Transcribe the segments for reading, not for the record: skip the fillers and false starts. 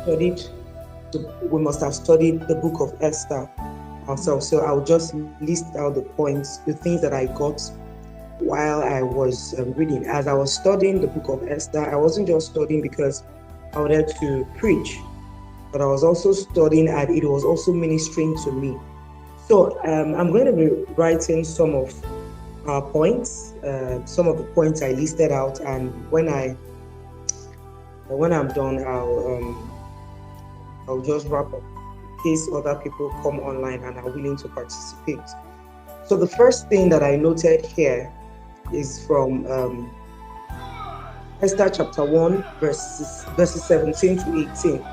studied the book of Esther ourselves. So I'll just list out the points, the things that I got while I was reading. As I was studying the book of Esther, I wasn't just studying because I wanted to preach, but I was also studying and it was also ministering to me. So I'm going to be writing some of our points, some of the points I listed out, and when I'm done, I'll just wrap up in case other people come online and are willing to participate. So the first thing that I noted here is from Esther chapter 1, verses 17 to 18.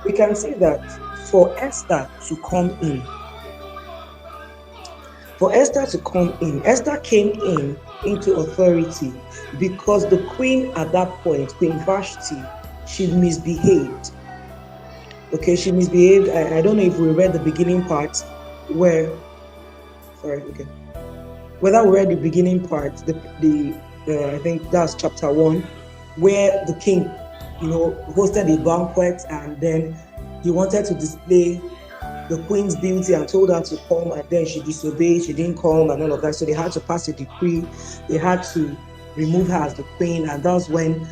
We can see that for Esther to come in, Esther came into authority because the queen at that point, Queen Vashti, she misbehaved. Okay, she misbehaved. I don't know if we read the beginning part whether we read the beginning part, I think that's chapter 1, where the king, hosted a banquet and then he wanted to display the queen's beauty and told her to come, and then she disobeyed, she didn't come and all of that. So they had to pass a decree, they had to remove her as the queen, and that's when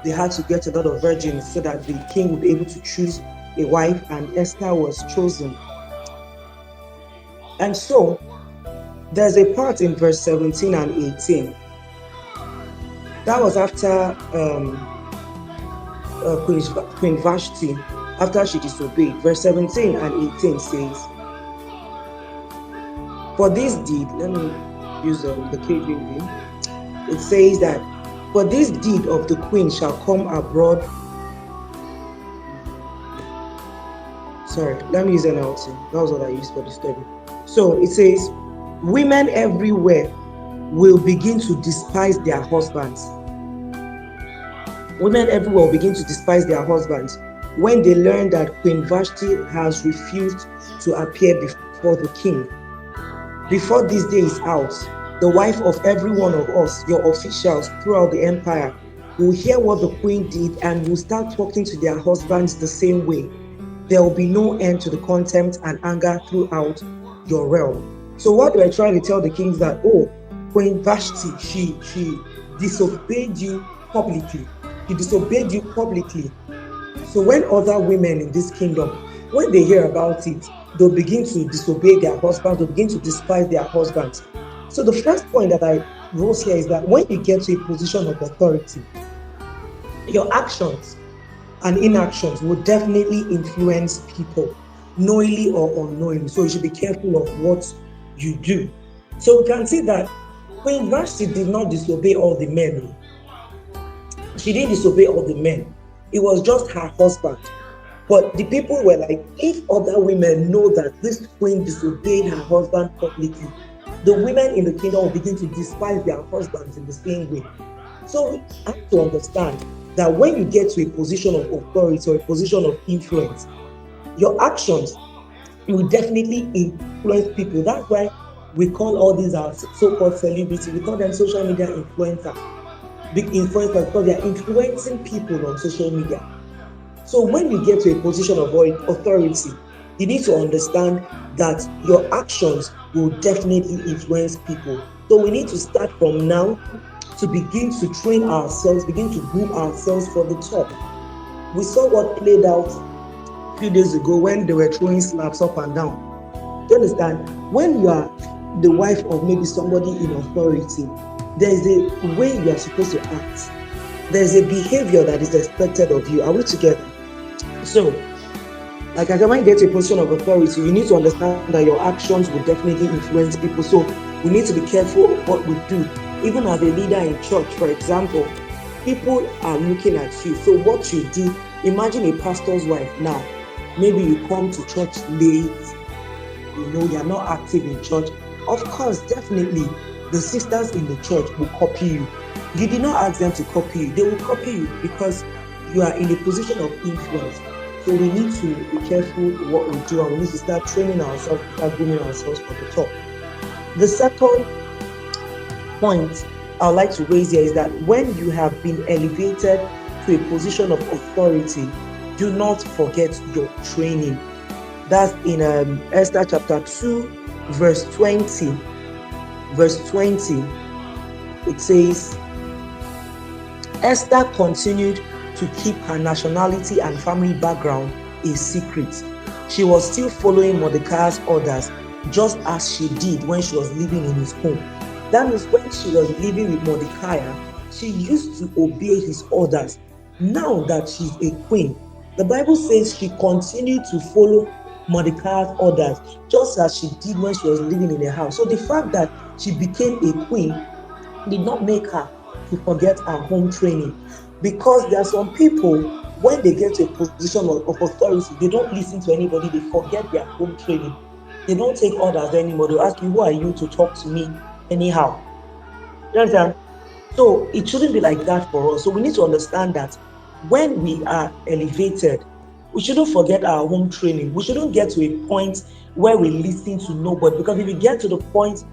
they had to get a lot of virgins so that the king would be able to choose a wife, and Esther was chosen. And so there's a part in verse 17 and 18. That was after Queen Vashti, after she disobeyed. Verse 17 and 18 says, for this deed, let me use the KJV. It says that, for this deed of the queen shall come abroad. Sorry, let me use NLT. That was what I used for the study. So it says, women everywhere will begin to despise their husbands. Women everywhere will begin to despise their husbands when they learn that Queen Vashti has refused to appear before the king. Before this day is out, the wife of every one of us, your officials throughout the empire, will hear what the queen did and will start talking to their husbands the same way. There will be no end to the contempt and anger throughout your realm. So what do I try to tell the kings? That, Queen Vashti, she disobeyed you publicly. She disobeyed you publicly. So when other women in this kingdom, when they hear about it, they'll begin to disobey their husbands, they'll begin to despise their husbands. So the first point that I wrote here is that when you get to a position of authority, your actions and inactions will definitely influence people, knowingly or unknowingly. So you should be careful of what you do. So we can see that Queen Vashti did not disobey all the men. She didn't disobey all the men. It was just her husband. But the people were like, if other women know that this queen disobeyed her husband publicly, the women in the kingdom will begin to despise their husbands in the same way. So we have to understand that when you get to a position of authority or a position of influence, your actions will definitely influence people. That's why we call all these our so-called celebrities, we call them social media influencers, big influencers, because they are influencing people on social media. So when you get to a position of authority, you need to understand that your actions will definitely influence people. So we need to start from now to begin to train ourselves, begin to groom ourselves for the top. We saw what played out a few days ago when they were throwing slabs up and down. Do you understand? When you are the wife of maybe somebody in authority, there's a way you are supposed to act. There's a behavior that is expected of you. Are we together? So, like I said, when you get to a position of authority, you need to understand that your actions will definitely influence people. So we need to be careful of what we do. Even as a leader in church, for example, people are looking at you. So what you do, imagine a pastor's wife now. Maybe you come to church late, you're not active in church. Of course, definitely, the sisters in the church will copy you. You did not ask them to copy you. They will copy you because you are in a position of influence. So we need to be careful what we do, and we need to start training ourselves, start grooming ourselves for the top. The second point I would like to raise here is that when you have been elevated to a position of authority, do not forget your training. That's in Esther chapter 2, verse 20. Verse 20, it says, Esther continued to keep her nationality and family background a secret. She was still following Mordecai's orders, just as she did when she was living in his home. That means when she was living with Mordecai, she used to obey his orders. Now that she's a queen, the Bible says she continued to follow Mordecai's orders, just as she did when she was living in a house. So the fact that she became a queen did not make her to forget her home training, because there are some people, when they get to a position of authority, they don't listen to anybody, they forget their home training. They don't take orders anymore. They'll ask you, who are you to talk to me anyhow? You understand? So it shouldn't be like that for us. So we need to understand that when we are elevated, we shouldn't forget our home training. We shouldn't get to a point where we listen to nobody, because if you get to the point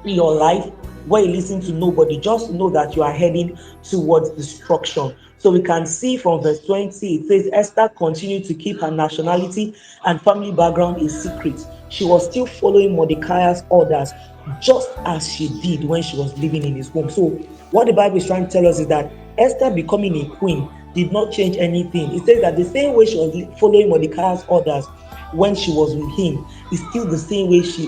in your life where you listen to nobody, just know that you are heading towards destruction. So we can see from verse 20, it says, Esther continued to keep her nationality and family background a secret. She was still following Mordecai's orders, just as she did when she was living in his home. So what the Bible is trying to tell us is that Esther becoming a queen did not change anything. It says that the same way she was following Mordecai's orders when she was with him is still the same way she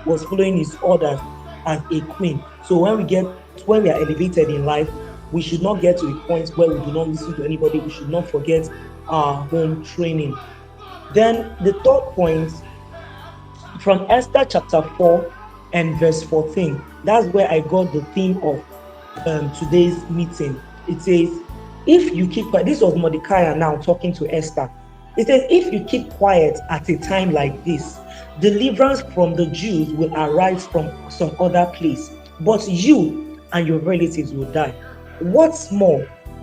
was following his orders as a queen. So when we are elevated in life, we should not get to a point where we do not listen to anybody. We should not forget our home training. Then the third point, from Esther chapter 4 and verse 14, that's where I got the theme of today's meeting. It says, if you keep quiet, this was Mordecai now talking to Esther. It says, if you keep quiet at a time like this, deliverance from the Jews will arise from some other place, but you and your relatives will die. What's more,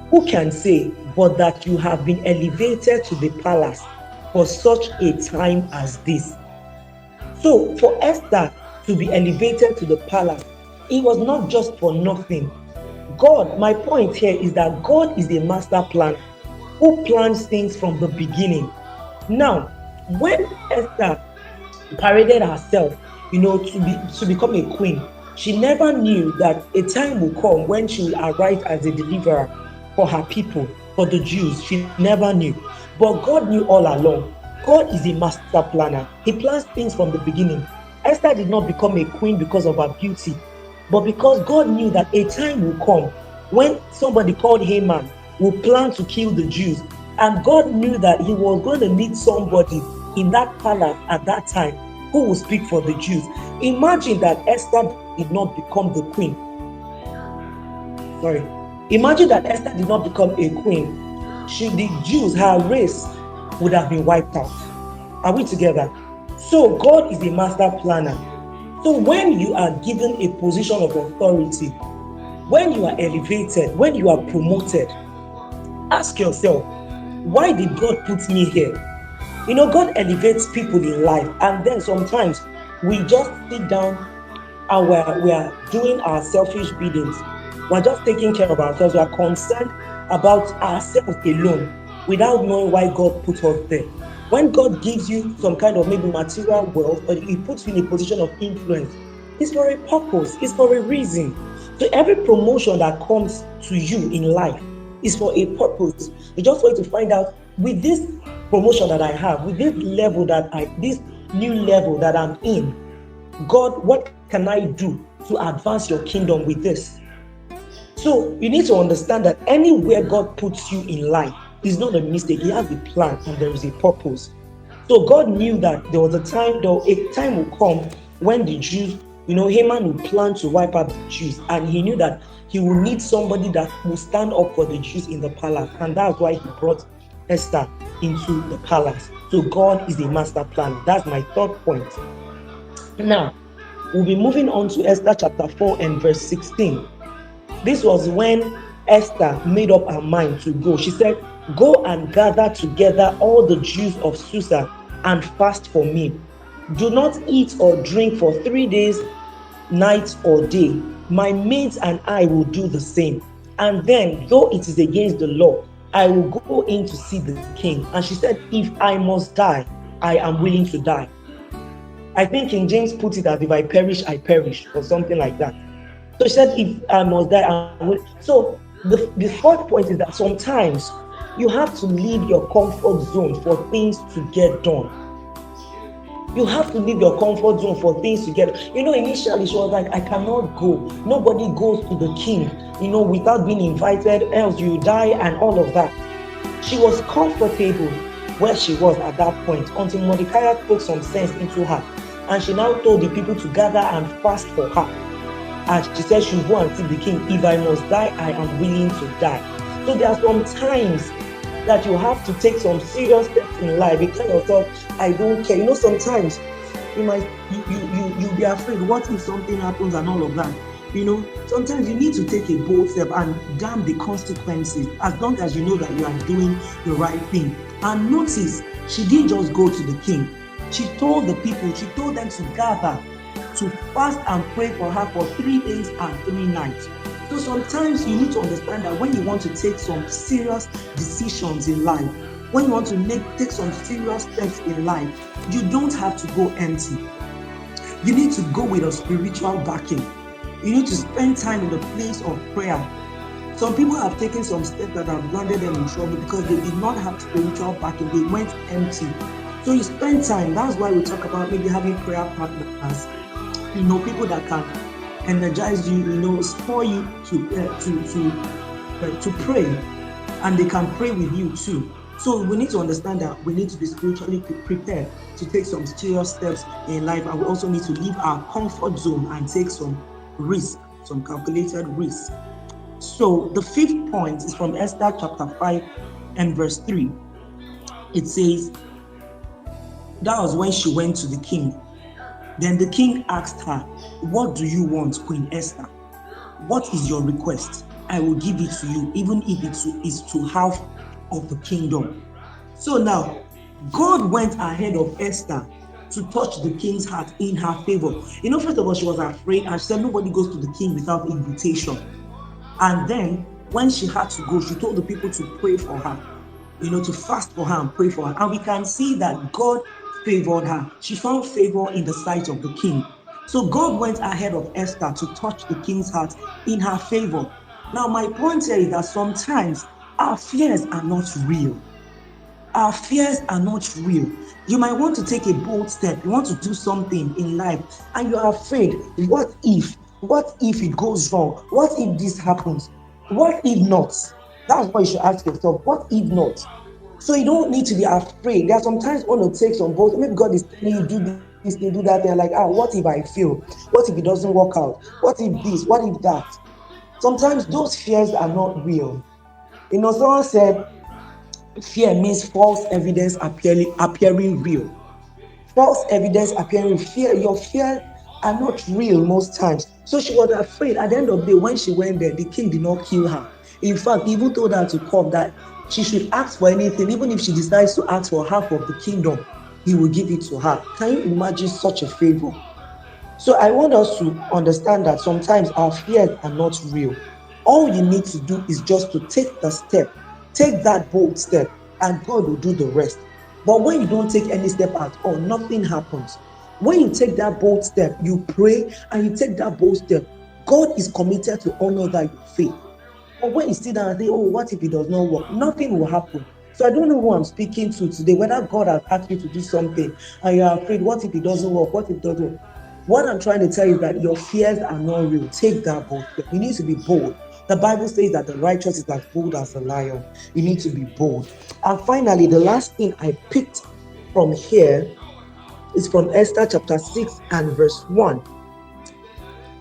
who can say but that you have been elevated to the palace for such a time as this? So for Esther to be elevated to the palace, it was not just for nothing. God, my point here is that God is a master planner who plans things from the beginning. Now, when Esther paraded herself, to become a queen, she never knew that a time will come when she will arise as a deliverer for her people, for the Jews. She never knew. But God knew all along. God is a master planner. He plans things from the beginning. Esther did not become a queen because of her beauty, but because God knew that a time will come when somebody called Haman will plan to kill the Jews. And God knew that he was going to need somebody in that palace at that time who will speak for the Jews. Imagine that Esther did not become the queen. Imagine that Esther did not become a queen. Should the Jews, her race, would have been wiped out. Are we together? So God is a master planner. So when you are given a position of authority, when you are elevated, when you are promoted, ask yourself, why did God put me here? God elevates people in life, and then sometimes we just sit down and we are doing our selfish biddings. We're just taking care of ourselves. We are concerned about ourselves alone without knowing why God put us there. When God gives you some kind of maybe material wealth, or he puts you in a position of influence, it's for a purpose, it's for a reason. So every promotion that comes to you in life is for a purpose. You just want to find out, with this promotion that I have, with this new level that I'm in, God, what can I do to advance your kingdom with this? So you need to understand that anywhere God puts you in life is not a mistake. He has a plan and there is a purpose. So God knew that there was a time will come when the Jews, Haman would plan to wipe out the Jews, and he knew that he will need somebody that will stand up for the Jews in the palace, and that's why he brought Esther into the palace. So God is a master planner. That's my third point. Now, we'll be moving on to Esther chapter 4 and verse 16. This was when Esther made up her mind to go. She said, "Go and gather together all the Jews of Susa and fast for me. Do not eat or drink for 3 days, night or day. My maids and I will do the same. And then, though it is against the law, I will go in to see the king. And she said, if I must die, I am willing to die. I think King James put it as if I perish, or something like that. So she said, if I must die, I will. So the fourth point is that sometimes you have to leave your comfort zone for things to get done. You have to leave your comfort zone for things to get. Initially she was like, I cannot go. Nobody goes to the king, without being invited, else you die and all of that. She was comfortable where she was at that point until Mordecai put some sense into her. And she now told the people to gather and fast for her. And she said she'll go and see the king. If I must die, I am willing to die. So there are some times that you have to take some serious steps in life. You tell yourself, I don't care. Sometimes you'll be afraid. What if something happens and all of that? Sometimes you need to take a bold step and damn the consequences, as long as you know that you are doing the right thing. And notice, she didn't just go to the king. She told the people, she told them to gather, to fast and pray for her for 3 days and 3 nights. So sometimes you need to understand that when you want to take some serious decisions in life, when you want to take some serious steps in life, you don't have to go empty. You need to go with a spiritual backing. You need to spend time in the place of prayer. Some people have taken some steps that have landed them in trouble because they did not have spiritual backing. They went empty. So you spend time. That's why we talk about maybe having prayer partners. People that can energize you, spur you to pray, and they can pray with you too. So we need to understand that we need to be spiritually prepared to take some serious steps in life, and we also need to leave our comfort zone and take some risk, some calculated risk. So the 5th point is from Esther chapter 5 and verse 3. It says, that was when she went to the king. Then the king asked her, what do you want, Queen Esther? What is your request? I will give it to you, even if it is to half of the kingdom. So now, God went ahead of Esther to touch the king's heart in her favor. First of all, she was afraid, and she said nobody goes to the king without invitation. And then when she had to go, she told the people to pray for her, to fast for her and pray for her. And we can see that God favored her. She found favor in the sight of the king. So God went ahead of Esther to touch the king's heart in her favor. Now, my point here is that sometimes our fears are not real. Our fears are not real. You might want to take a bold step. You want to do something in life, and you're afraid. What if it goes wrong? What if this happens? What if not? That's what you should ask yourself. What if not? So you don't need to be afraid. There are sometimes want to take some bold. Maybe God is telling you do this, you do that. They're like, what if I fail? What if it doesn't work out? What if this? What if that? Sometimes those fears are not real. Someone said, fear means false evidence appearing real. False evidence appearing fear. Your fears are not real most times. So she was afraid. At the end of the day, when she went there, the king did not kill her. In fact, he even told her to come, that she should ask for anything. Even if she decides to ask for half of the kingdom, he will give it to her. Can you imagine such a favor? So I want us to understand that sometimes our fears are not real. All you need to do is just to take the step, take that bold step, and God will do the rest. But when you don't take any step at all, nothing happens. When you take that bold step, you pray and you take that bold step, God is committed to honor that your faith. But when you sit down and say, what if it does not work? Nothing will happen. So I don't know who I'm speaking to today, whether God has asked you to do something and you're afraid, what if it doesn't work? What if it doesn't work? What I'm trying to tell you is that your fears are not real. Take that bold step. You need to be bold. The Bible says that the righteous is as bold as a lion. You need to be bold. And finally, the last thing I picked from here is from Esther chapter 6 and verse 1.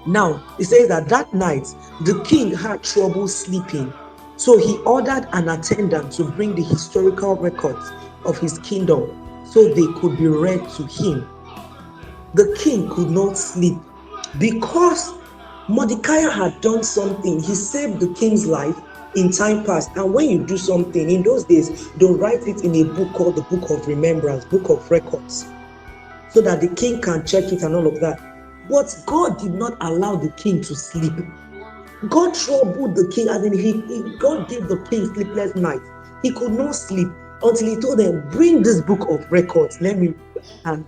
Now, it says that night, the king had trouble sleeping. So he ordered an attendant to bring the historical records of his kingdom so they could be read to him. The king could not sleep because Mordecai had done something. He saved the king's life in time past. And when you do something, in those days, don't write it in a book called the Book of Remembrance, Book of Records, so that the king can check it and all of that. But God did not allow the king to sleep. God troubled the king, as in God gave the king sleepless nights. He could not sleep until he told them, bring this book of records, let me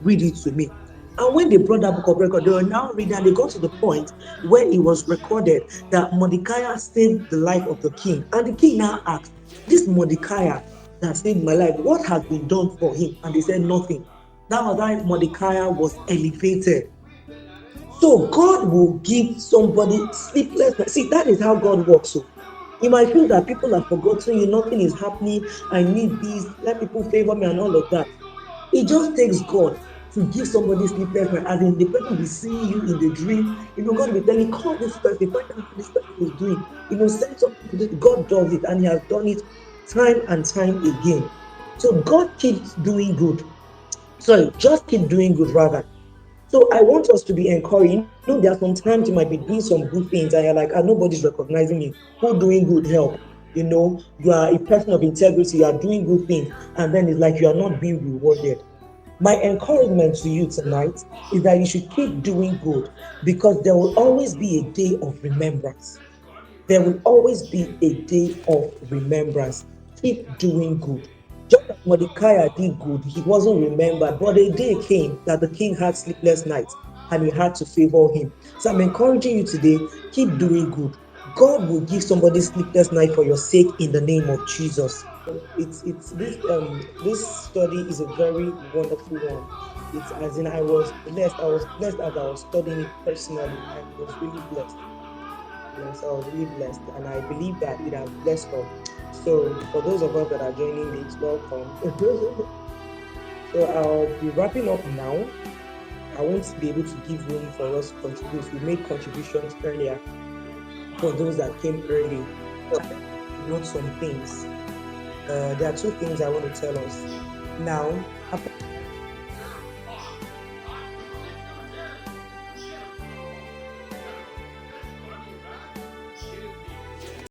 read it to me. And when they brought that book of record, they were now reading, and they got to the point where it was recorded that Mordecai saved the life of the king. And the king now asked, this Mordecai that saved my life, what has been done for him? And they said, nothing. That was why Mordecai was elevated. So God will give somebody sleepless night. See, that is how God works. So you might feel that people have forgotten you, nothing is happening, I need this, let people favor me and all of that. It just takes God to give somebody sleepless night, as in the person will be seeing you in the dream. God will be telling, call this person, find out how this person is doing. Send something to this. God does it, and He has done it time and time again. So God keeps doing good. Sorry, just keep doing good rather. So I want us to be encouraged. There are some times you might be doing some good things and you're like, nobody's recognizing me. Who doing good help? You are a person of integrity, you are doing good things, and then it's like you are not being rewarded. My encouragement to you tonight is that you should keep doing good, because there will always be a day of remembrance. There will always be a day of remembrance. Keep doing good. Just as Mordecai did good, he wasn't remembered, but a day came that the king had sleepless nights and he had to favor him. So I'm encouraging you today, keep doing good. God will give somebody sleepless night for your sake in the name of Jesus. It's this study is a very wonderful one. It's as in I was blessed as I was studying it personally. I was really blessed. Yes, I was really blessed, and I believe that it has blessed us. So, for those of us that are joining late, welcome. So, I'll be wrapping up now. I won't be able to give room for us to contribute. We made contributions earlier for those that came early. Note some things. There are two things I want to tell us. Now,